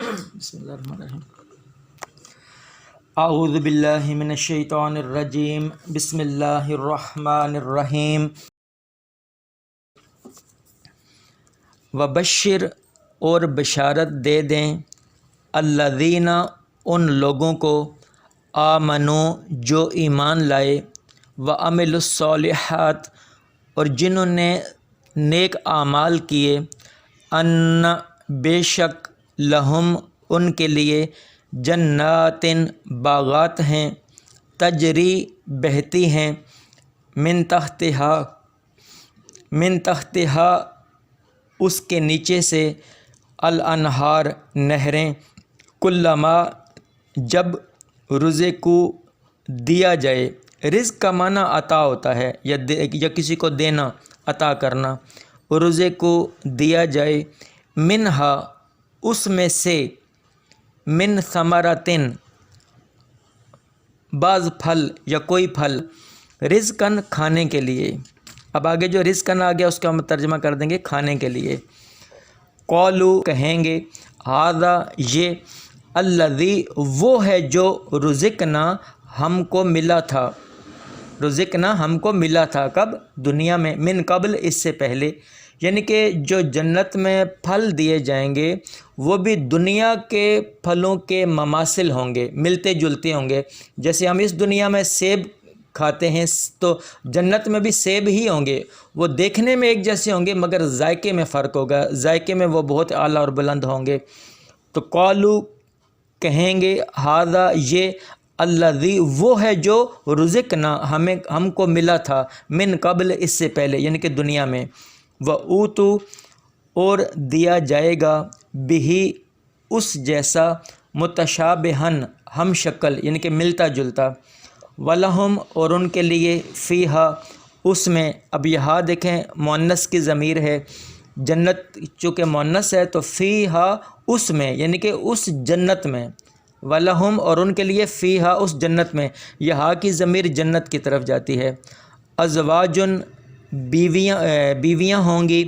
بسم اللہ الرحمن الرحیم۔ اعوذ باللہ من الشیطان الرجیم، بسم اللہ الرحمن الرحیم۔ وبشر، اور بشارت دے دیں، الذین، ان لوگوں کو، آمنو، جو ایمان لائے، وعملوا الصالحات، اور جنہوں نے نیک اعمال کیے، ان، بے شک، لہم، ان کے لیے، جنات، باغات ہیں، تجری، بہتی ہیں، من تحتہا، اس کے نیچے سے، الانہار، نہریں، کلما، جب، رزقو، دیا جائے۔ رزق کا معنی عطا ہوتا ہے یا کسی کو دینا، عطا کرنا۔ رزقو، دیا جائے، منہا، اس میں سے، من ثمرتن، بعض پھل یا کوئی پھل، رزقن، کھانے کے لیے۔ اب آگے جو رزقن آ گیا اس کا ہم ترجمہ کر دیں گے کھانے کے لیے۔ قولو، کہیں گے، ھذا، یہ، الذی، وہ ہے جو، رزقنا، ہم کو ملا تھا۔ رزقنا، ہم کو ملا تھا، کب؟ دنیا میں، من قبل، اس سے پہلے۔ یعنی کہ جو جنت میں پھل دیے جائیں گے وہ بھی دنیا کے پھلوں کے مماثل ہوں گے، ملتے جلتے ہوں گے۔ جیسے ہم اس دنیا میں سیب کھاتے ہیں تو جنت میں بھی سیب ہی ہوں گے، وہ دیکھنے میں ایک جیسے ہوں گے مگر ذائقے میں فرق ہوگا، ذائقے میں وہ بہت اعلیٰ اور بلند ہوں گے۔ تو قالو، کہیں گے، ھذا، یہ، الذی، وہ ہے جو، رزقنا، ہم کو ملا تھا، من قبل، اس سے پہلے، یعنی کہ دنیا میں۔ وَأُوتُوا، اور دیا جائے گا، بِہِ، اس جیسا، متشابہن، ہم شکل، یعنی کہ ملتا جلتا۔ وَلَهُمْ، اور ان کے لیے، فِيهَا، اس میں، اب یہاں دیکھیں مؤنث کی ضمیر ہے، جنت چونکہ مؤنث ہے تو فِيهَا، اس میں، یعنی کہ اس جنت میں۔ وَلَهُمْ، اور ان کے لیے، فِيهَا، اس جنت میں، یہاں کی ضمیر جنت کی طرف جاتی ہے۔ ازواجن، بیویاں ہوں گی،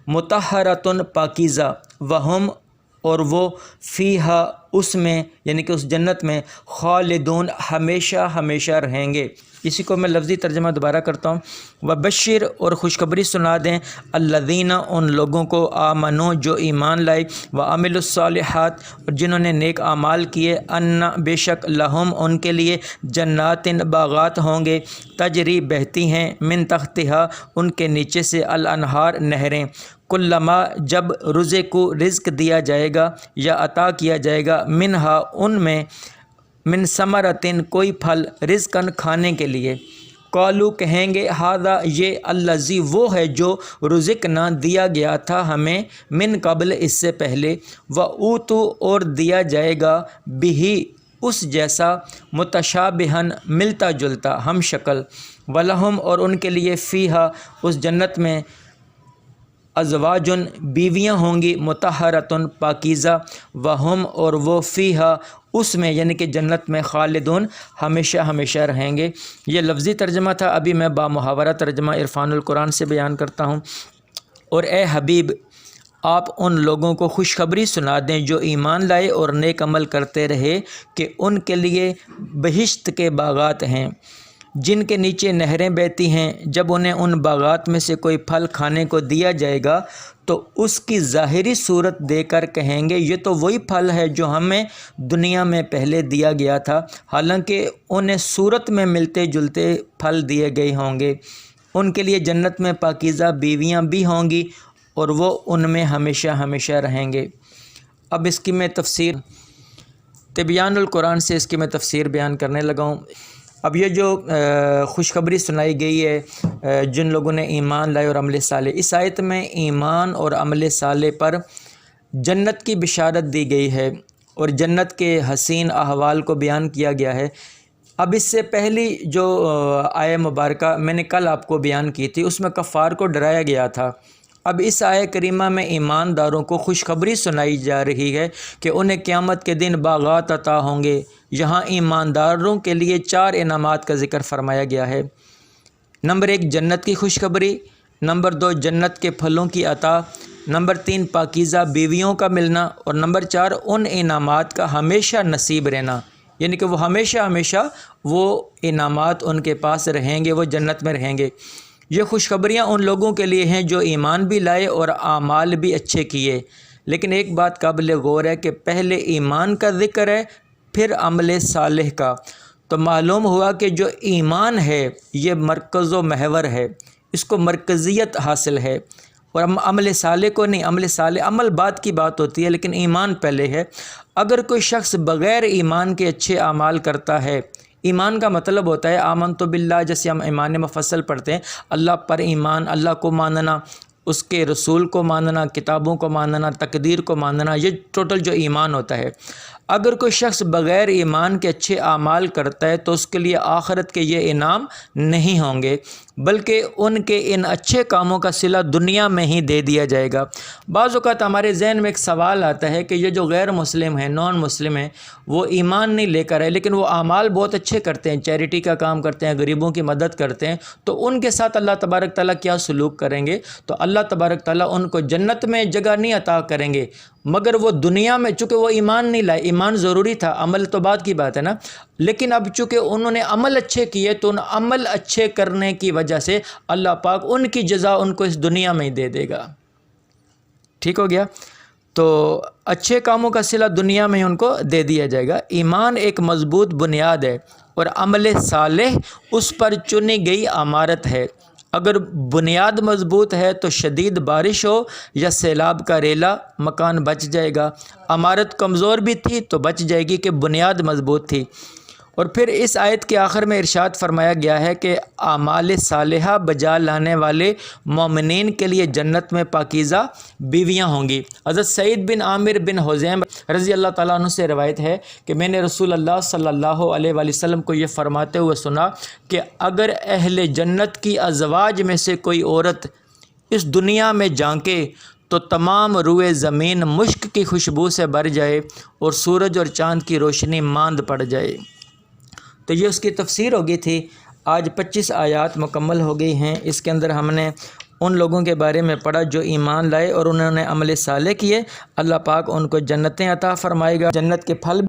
مطہرۃ، پاکیزہ، وہم، اور وہ، فیہا، اس میں، یعنی کہ اس جنت میں، خالدون، ہمیشہ ہمیشہ رہیں گے۔ اسی کو میں لفظی ترجمہ دوبارہ کرتا ہوں۔ وبشر، اور خوشخبری سنا دیں، الذین، ان لوگوں کو، آمنو، جو ایمان لائے، وعملوا الصالحات، اور جنہوں نے نیک اعمال کیے، ان، بے شک، لہم، ان کے لیے، جنات، باغات ہوں گے، تجری، بہتی ہیں، من تحتہا، ان کے نیچے سے، الانہار، نہریں، کلما، جب، رزقو، رزق دیا جائے گا یا عطا کیا جائے گا، منہا، ان میں، من ثمرتن، کوئی پھل، رزقن، کھانے کے لیے۔ قالو، کہیں گے، ھذا، یہ، الذی، وہ ہے جو، رزقنا، دیا گیا تھا ہمیں، من قبل، اس سے پہلے۔ وَأُوتُوا، اور دیا جائے گا، بِہِ، اس جیسا، متشابہن، ملتا جلتا، ہم شکل۔ وَلَهُمْ، اور ان کے لیے، فِيهَا، اس جنت میں، ازواجن، بیویاں ہوں گی، مطہرۃ، پاکیزہ، وہم، اور وہ، فیہا، اس میں، یعنی کہ جنت میں، خالدون، ہمیشہ ہمیشہ رہیں گے۔ یہ لفظی ترجمہ تھا، ابھی میں بامحاورہ ترجمہ عرفان القرآن سے بیان کرتا ہوں۔ اور اے حبیب، آپ ان لوگوں کو خوشخبری سنا دیں جو ایمان لائے اور نیک عمل کرتے رہے کہ ان کے لیے بہشت کے باغات ہیں جن کے نیچے نہریں بہتی ہیں۔ جب انہیں ان باغات میں سے کوئی پھل کھانے کو دیا جائے گا تو اس کی ظاہری صورت دے کر کہیں گے یہ تو وہی پھل ہے جو ہمیں دنیا میں پہلے دیا گیا تھا، حالانکہ انہیں صورت میں ملتے جلتے پھل دیے گئے ہوں گے۔ ان کے لیے جنت میں پاکیزہ بیویاں بھی ہوں گی اور وہ ان میں ہمیشہ ہمیشہ رہیں گے۔ اب اس کی میں تفسیر تبیان القرآن سے اس کی میں تفسیر بیان کرنے لگا ہوں۔ اب یہ جو خوشخبری سنائی گئی ہے جن لوگوں نے ایمان لائے اور عمل صالح، اس آیت میں ایمان اور عمل صالح پر جنت کی بشارت دی گئی ہے اور جنت کے حسین احوال کو بیان کیا گیا ہے۔ اب اس سے پہلی جو آیہ مبارکہ میں نے کل آپ کو بیان کی تھی اس میں کفار کو ڈرایا گیا تھا۔ اب اس آیہ کریمہ میں ایمانداروں کو خوشخبری سنائی جا رہی ہے کہ انہیں قیامت کے دن باغات عطا ہوں گے۔ یہاں ایمانداروں کے لیے 4 انعامات کا ذکر فرمایا گیا ہے۔ نمبر 1 جنت کی خوشخبری، نمبر 2 جنت کے پھلوں کی عطا، نمبر 3 پاکیزہ بیویوں کا ملنا، اور نمبر 4 ان انعامات کا ہمیشہ نصیب رہنا، یعنی کہ وہ ہمیشہ وہ انعامات ان کے پاس رہیں گے، وہ جنت میں رہیں گے۔ یہ خوشخبریاں ان لوگوں کے لیے ہیں جو ایمان بھی لائے اور اعمال بھی اچھے کیے۔ لیکن ایک بات قابل غور ہے کہ پہلے ایمان کا ذکر ہے، پھر عمل صالح کا۔ تو معلوم ہوا کہ جو ایمان ہے یہ مرکز و محور ہے، اس کو مرکزیت حاصل ہے، اور عمل صالح کو نہیں۔ عمل صالح عمل بعد کی بات ہوتی ہے، لیکن ایمان پہلے ہے۔ اگر کوئی شخص بغیر ایمان کے اچھے اعمال کرتا ہے، ایمان کا مطلب ہوتا ہے آمنت باللہ، جیسے ہم ایمان مفصل پڑھتے ہیں، اللہ پر ایمان، اللہ کو ماننا، اس کے رسول کو ماننا، کتابوں کو ماننا، تقدیر کو ماننا، یہ ٹوٹل جو ایمان ہوتا ہے۔ اگر کوئی شخص بغیر ایمان کے اچھے اعمال کرتا ہے تو اس کے لیے آخرت کے یہ انعام نہیں ہوں گے، بلکہ ان کے ان اچھے کاموں کا صلہ دنیا میں ہی دے دیا جائے گا۔ بعض اوقات ہمارے ذہن میں ایک سوال آتا ہے کہ یہ جو غیر مسلم ہیں، نان مسلم ہیں، وہ ایمان نہیں لے کر آئے لیکن وہ اعمال بہت اچھے کرتے ہیں، چیریٹی کا کام کرتے ہیں، غریبوں کی مدد کرتے ہیں، تو ان کے ساتھ اللہ تبارک تعالیٰ کیا سلوک کریں گے؟ تو اللہ تبارک تعالیٰ ان کو جنت میں جگہ نہیں عطا کریں گے، مگر وہ دنیا میں، چونکہ وہ ایمان نہیں لائے، ایمان ضروری تھا، عمل تو بعد کی بات ہے نا، لیکن اب چونکہ انہوں نے عمل اچھے کیے تو ان عمل اچھے کرنے کی وجہ سے اللہ پاک ان کی جزا ان کو اس دنیا میں ہی دے دے گا۔ ٹھیک ہو گیا؟ تو اچھے کاموں کا صلہ دنیا میں ان کو دے دیا جائے گا۔ ایمان ایک مضبوط بنیاد ہے اور عمل صالح اس پر چنی گئی عمارت ہے۔ اگر بنیاد مضبوط ہے تو شدید بارش ہو یا سیلاب کا ریلا، مکان بچ جائے گا۔ عمارت کمزور بھی تھی تو بچ جائے گی کہ بنیاد مضبوط تھی۔ اور پھر اس آیت کے آخر میں ارشاد فرمایا گیا ہے کہ اعمال صالحہ بجا لانے والے مومنین کے لیے جنت میں پاکیزہ بیویاں ہوں گی۔ حضرت سعید بن عامر بن حزیم رضی اللہ تعالیٰ عنہ سے روایت ہے کہ میں نے رسول اللہ صلی اللہ علیہ وآلہ وسلم کو یہ فرماتے ہوئے سنا کہ اگر اہل جنت کی ازواج میں سے کوئی عورت اس دنیا میں جھانکے تو تمام روئے زمین مشک کی خوشبو سے بھر جائے اور سورج اور چاند کی روشنی ماند پڑ جائے۔ تو یہ اس کی تفسیر ہو گئی تھی۔ آج 25 آیات مکمل ہو گئی ہیں۔ اس کے اندر ہم نے ان لوگوں کے بارے میں پڑھا جو ایمان لائے اور انہوں نے عمل صالح کیے، اللہ پاک ان کو جنتیں عطا فرمائے گا، جنت کے پھل